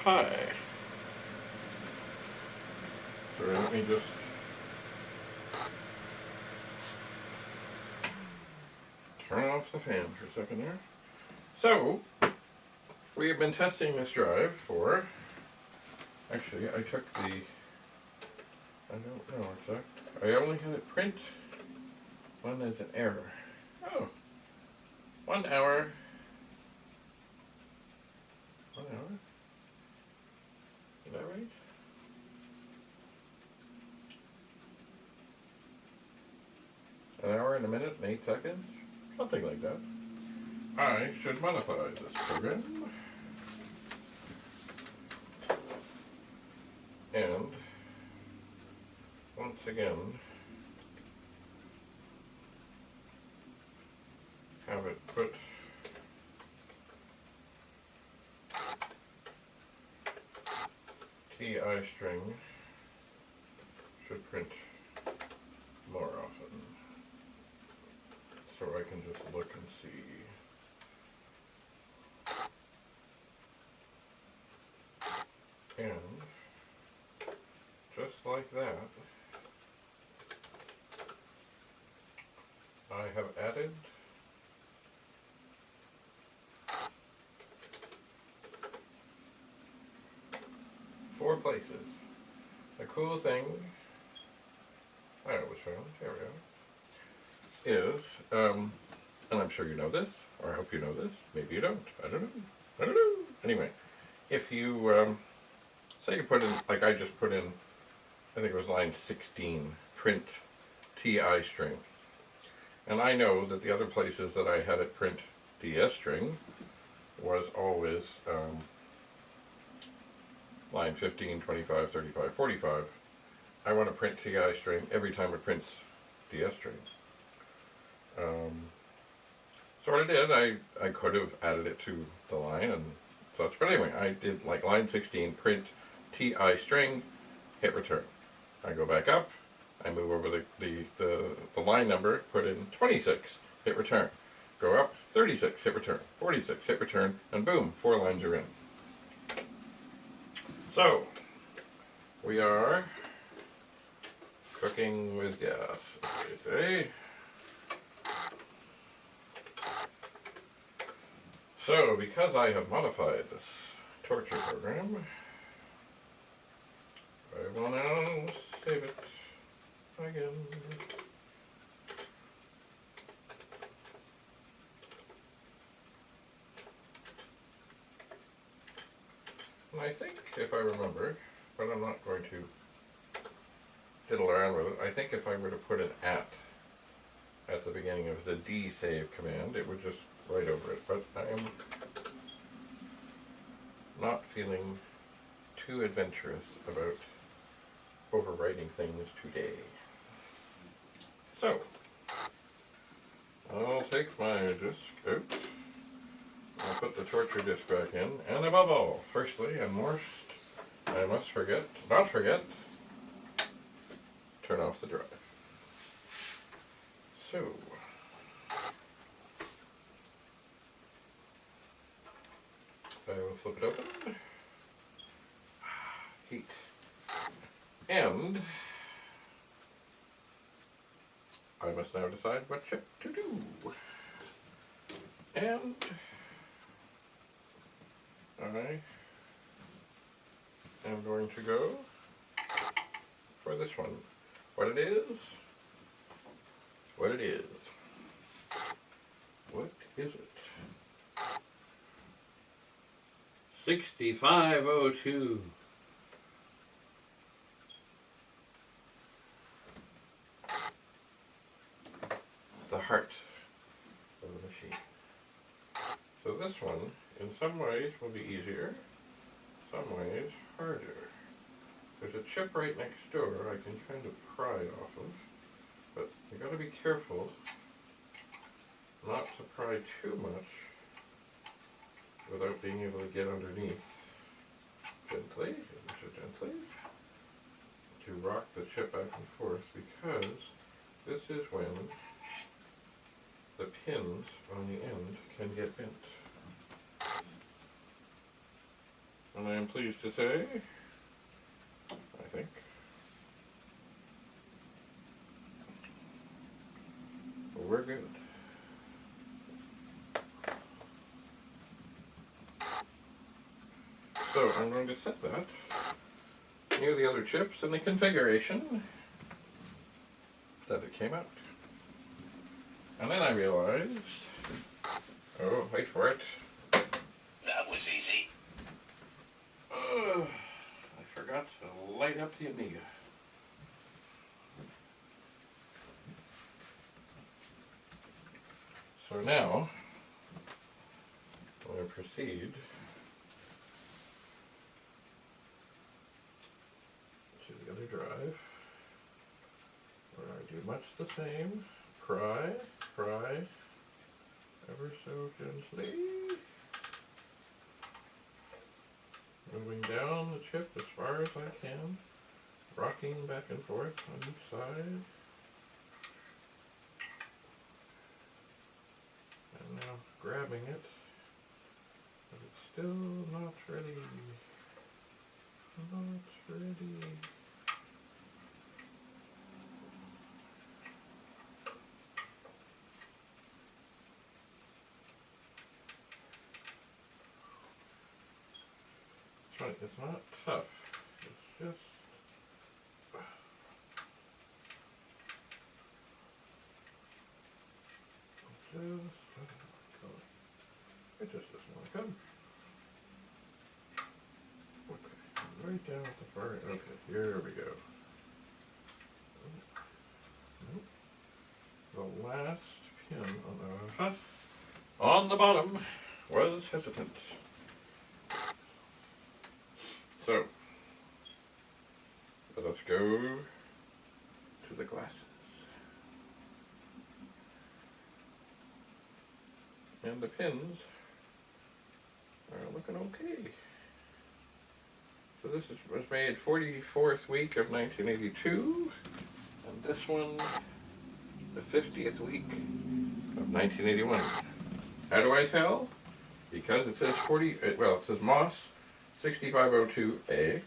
high. So let me just turn off the fan for a second there. So, we have been testing this drive for, actually I took the, I don't know exactly, I only had it print when there's an error. Oh, 1 hour. 1 hour? Is that right? An hour and a minute and 8 seconds? Something like that. I should modify this program. And once again, have it put TI string should print more often, so I can just look and see. And just like that, I have added four places. The cool thing I always found, there we go, is, and I'm sure you know this, or I hope you know this, maybe you don't, I don't know. Anyway, if you, say you put in, like I just put in, I think it was line 16, print TI string. And I know that the other places that I had it print DS string was always line 15, 25, 35, 45. I want to print TI string every time it prints DS string. So what I did, I could have added it to the line and such, but anyway, I did like line 16, print TI string, hit return. I go back up, I move over the line number, put in 26, hit return. Go up, 36, hit return. 46, hit return, and boom, 4 lines are in. So, we are cooking with gas, as they say. So, because I have modified this torture program, I will now save it again. And I think, if I remember, but I'm not going to fiddle around with it, I think if I were to put an at the beginning of the dsave command, it would just write over it, but I am not feeling too adventurous about overwriting things today. So, I'll take my disk out, I'll put the torture disk back in, and above all, firstly and most, I must not forget, turn off the drive. So, I will flip it open, heat, and I must now decide what chip to do. And I am going to go for this one. What it is? What it is? What is it? 6502. The heart of the machine. So this one, in some ways, will be easier, some ways harder. There's a chip right next door I can kind of pry off of, but you got to be careful not to pry too much without being able to get underneath. Gently, gently, to rock the chip back and forth, because this is when the pins on the end can get bent. And I am pleased to say, I think, we're good. So I'm going to set that near the other chips in the configuration that it came out. And then I realized, oh, wait for it. That was easy. I forgot to light up the Amiga. So now, I'm going to proceed to the other drive, where I do much the same. Pry, ever so gently. Moving down the chip as far as I can, rocking back and forth on each side. And now grabbing it, but it's still not ready. Not ready. That's right, it's not tough. It's just it just doesn't want to come. Okay, right down at the far end. Okay, here we go. The last pin on the bottom was hesitant. So, let us go to the glasses. And the pins are looking okay. So this was made 44th week of 1982, and this one the 50th week of 1981. How do I tell? Because it says it says MOS 6502A.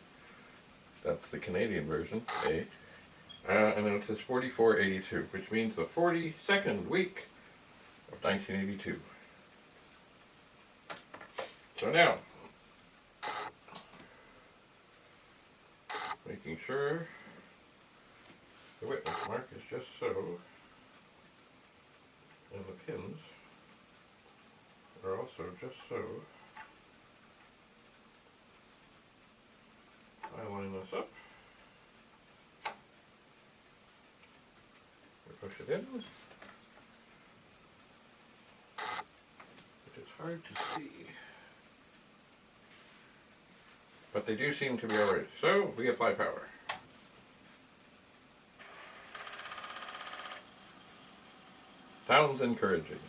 That's the Canadian version, A. And then it says 4482, which means the 42nd week of 1982. So now, making sure the witness mark is just so, and the pins are also just so. I line this up, we push it in, which is hard to see. But they do seem to be alright. So we apply power. Sounds encouraging.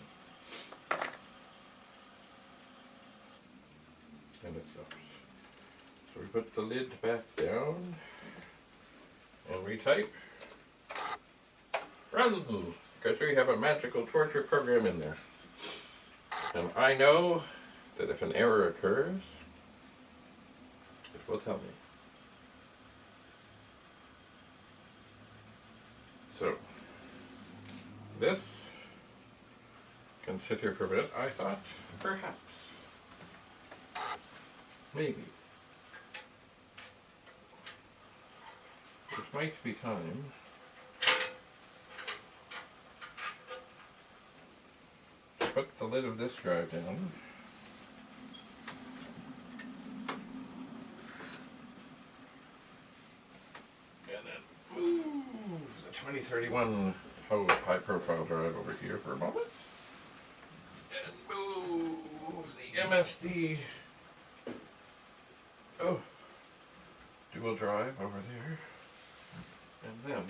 And it stops. So we put the lid back down and we type run, because we have a magical torture program in there. And I know that if an error occurs, it will tell me. So, this can sit here for a bit. I thought, perhaps, maybe, it might be time to put the lid of this drive down. Move the 2031 high profile drive over here for a moment. And move the MSD dual drive over there. And then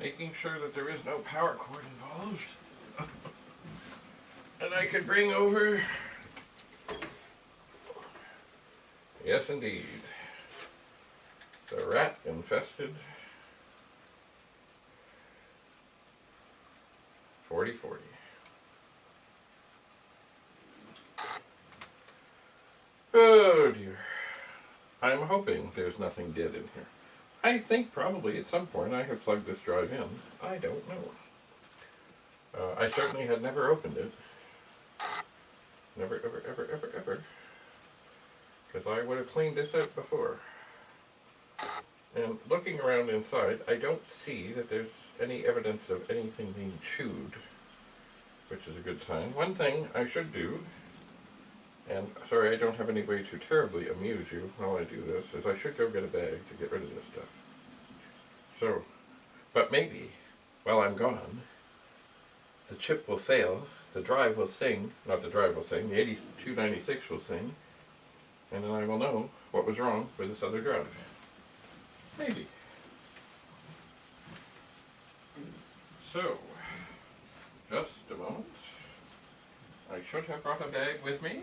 making sure that there is no power cord involved. And I could bring over, yes indeed, the rat-infested 4040. Oh dear. I'm hoping there's nothing dead in here. I think probably at some point I have plugged this drive in. I don't know. I certainly had never opened it. Never, ever, ever, ever, ever. Because I would have cleaned this out before. And looking around inside, I don't see that there's any evidence of anything being chewed, which is a good sign. One thing I should do, and sorry I don't have any way to terribly amuse you while I do this, is I should go get a bag to get rid of this stuff. So, but maybe, while I'm gone, the chip will fail, the drive will sing, not the drive will sing, the 8296 will sing, and then I will know what was wrong with this other drive. Maybe. So, just a moment. I should have brought a bag with me.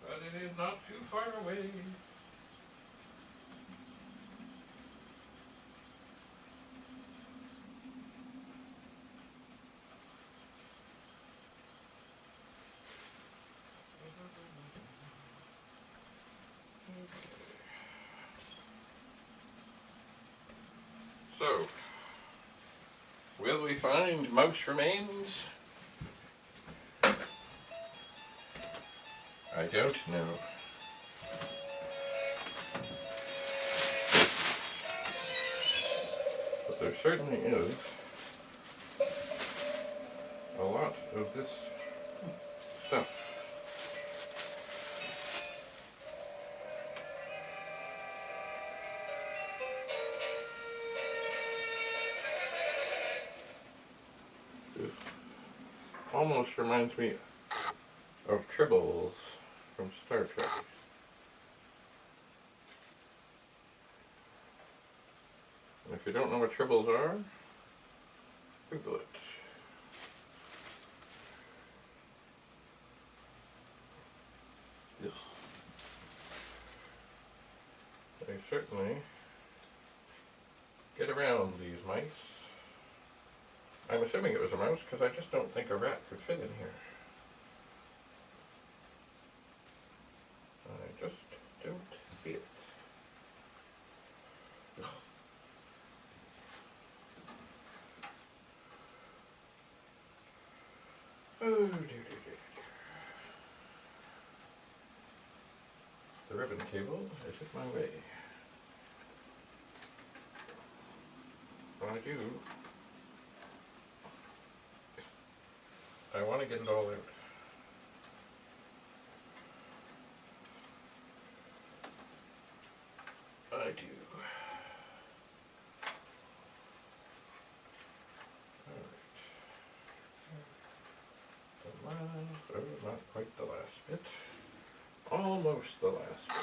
But it is not too far away. So, will we find mouse remains? I don't know. But there certainly is a lot of this stuff. This almost reminds me of tribbles from Star Trek. And if you don't know what tribbles are, Google it. Yes. They certainly get around these mice. I'm assuming it was a mouse because I just don't think a rat could fit in here. I just don't see it. Ugh. Oh dear. The ribbon cable is in my way. I want to get it all out. I do. Alright. The last, oh, not quite the last bit. Almost the last bit.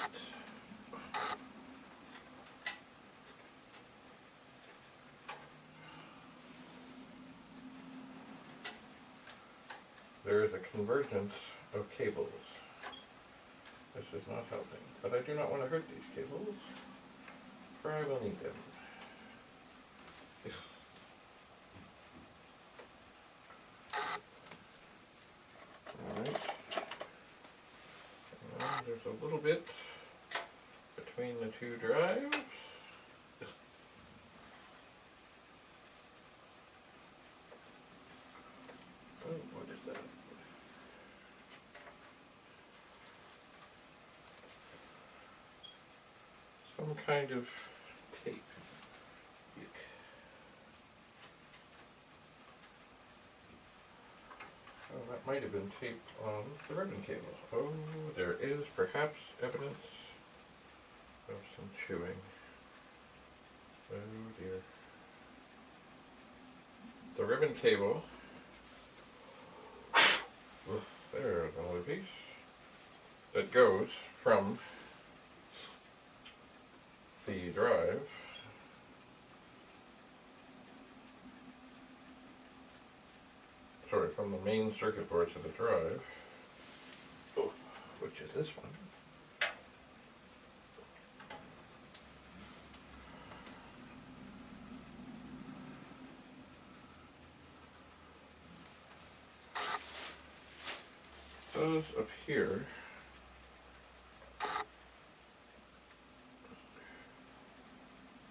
There is a convergence of cables. This is not helping, but I do not want to hurt these cables, for I will need them. Alright. And there's a little bit between the two drives. Oh, what is that? Some kind of tape. Yuck. Oh, that might have been tape on the ribbon cable. Oh, there is perhaps evidence of some chewing. Oh dear. The ribbon cable. There's another piece that goes from the drive from the main circuit board to the drive, which is this one. does appear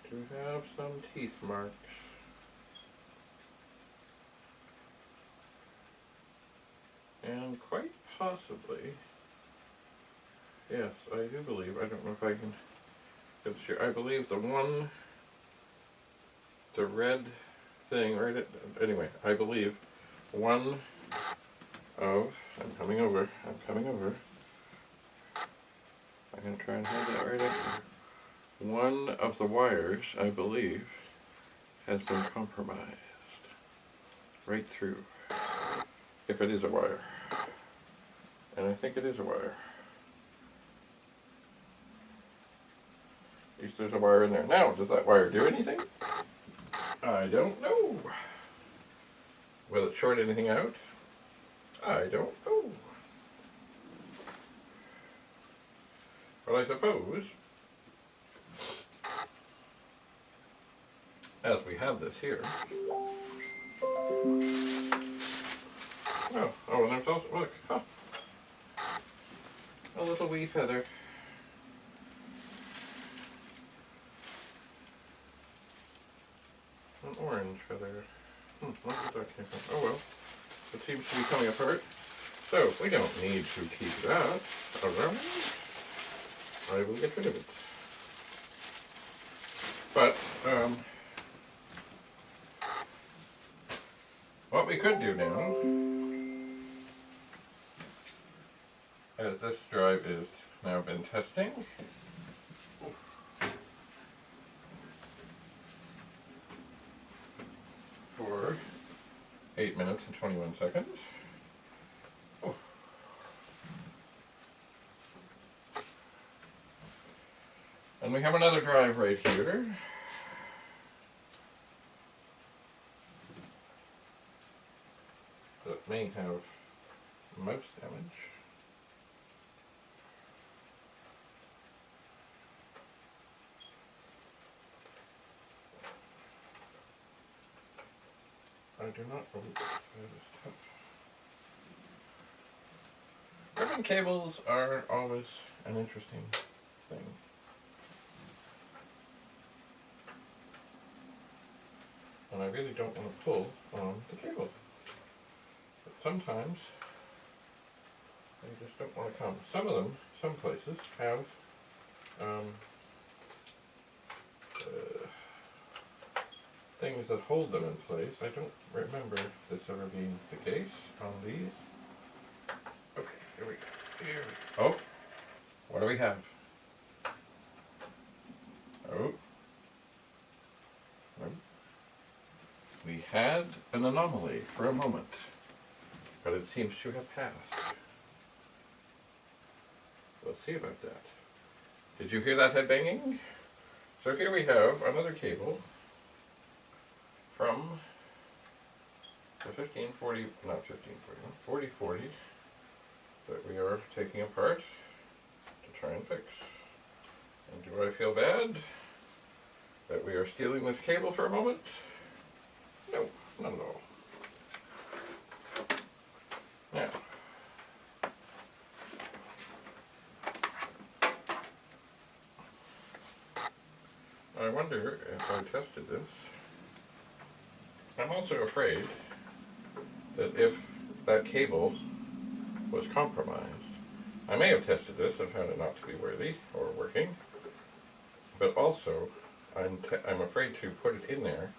to have some teeth marks. And quite possibly, yes, I do believe, I don't know if I can get this here, I believe the red thing right at, anyway, I believe one of, I'm coming over, I'm going to try and hold that right up here. One of the wires, I believe, has been compromised right through, if it is a wire. And I think it is a wire. At least there's a wire in there. Now, does that wire do anything? I don't know. Will it short anything out? I don't know. But I suppose, as we have this here, oh, and there's also, look, huh, a little wee feather. An orange feather. Where did that came from? Oh well, it seems to be coming apart. So, we don't need to keep that around. I will get rid of it. But, what we could do now, as this drive is now been testing, for 8 minutes and 21 seconds. Oh. And we have another drive right here. That may have mouse damage. I do not, oh, that is tough. Ribbon cables are always an interesting thing. And I really don't want to pull on the cable. But sometimes they just don't want to come. Some of them, some places, have things that hold them in place. I don't remember this ever being the case on these. Okay, here we go. Here we go. Oh, what do we have? Oh. We had an anomaly for a moment, but it seems to have passed. We'll see about that. Did you hear that head banging? So here we have another cable from the 1540, not 1540, 4040 that we are taking apart to try and fix. And do I feel bad that we are stealing this cable for a moment? No, not at all. Now, I wonder if I tested this. I'm also afraid that if that cable was compromised, I may have tested this and found it not to be worthy or working, but also I'm afraid to put it in there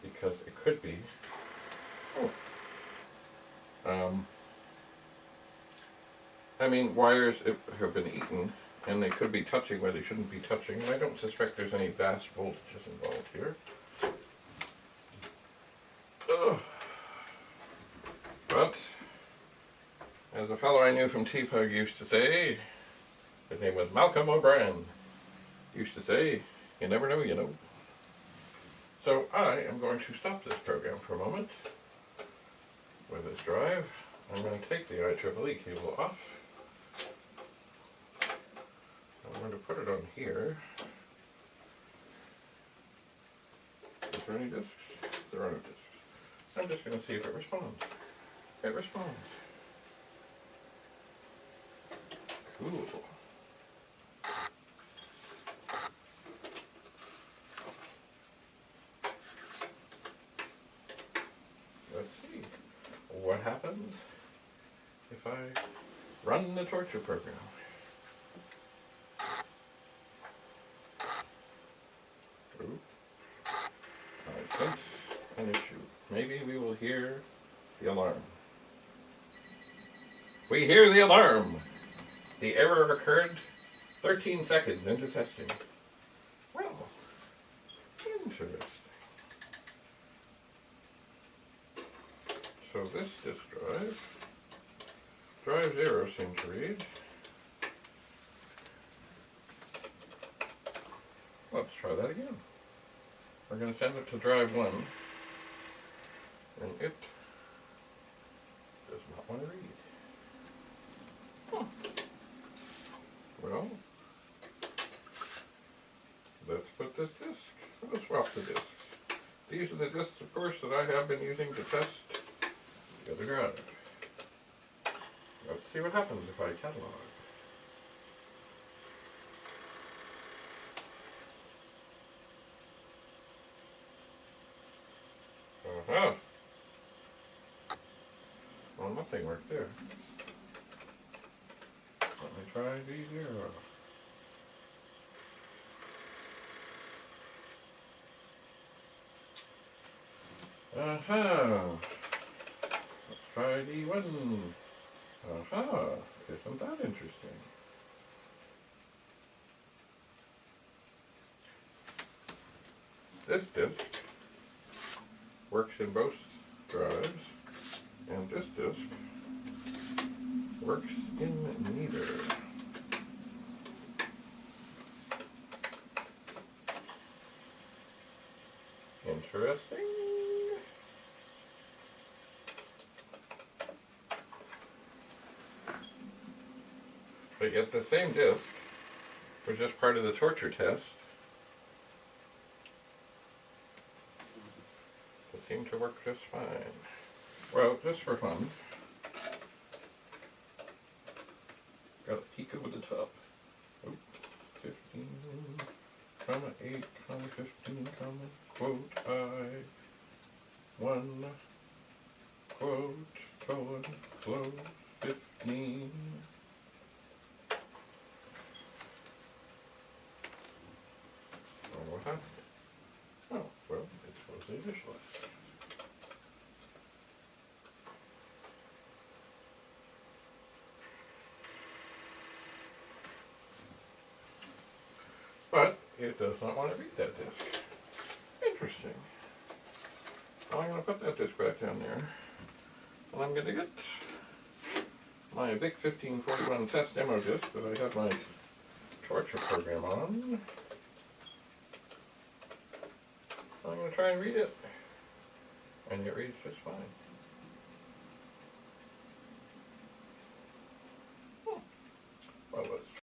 because it could be, I mean, wires have been eaten and they could be touching where they shouldn't be touching. I don't suspect there's any vast voltages involved here. Ugh. But, as a fellow I knew from T-Pug used to say, his name was Malcolm O'Brien, used to say, you never know, you know. So I am going to stop this program for a moment with this drive. I'm going to take the IEEE cable off. I'm going to put it on here. Is there any discs? There are no discs. I'm just going to see if it responds. It responds. Cool. Let's see. What happens if I run the torture program? Ooh. I sense an issue. Maybe we will hear the alarm. We hear the alarm! The error occurred 13 seconds into testing. Well, interesting. So this disk drive 0 seems to read. Let's try that again. We're going to send it to drive 1, and it does not want to read. Huh. Well, let's put this disk. Let's swap the disks. These are the disks, of course, that I have been using to test the other drive. Let's see what happens if I catalog. Uh-huh. Well, nothing worked there. Let me try D0. Uh-huh. Let's try D1. Uh-huh. Isn't that interesting? This disk works in both drives, and this disk works in neither. Interesting. But yet the same disk was just part of the torture test. It seemed to work just fine. Well, just for fun, got a peek over the top. Oh, 15, comma 8, comma 15, comma, quote I, 1, quote, colon, close, 15. Oh, what happened? Oh, well, it's supposed to initialize. But it does not want to read that disk. Interesting. Well, I'm going to put that disk back down there. And I'm going to get my big 1541 test demo disk that I have my torture program on. I'm going to try and read it. And it reads just fine.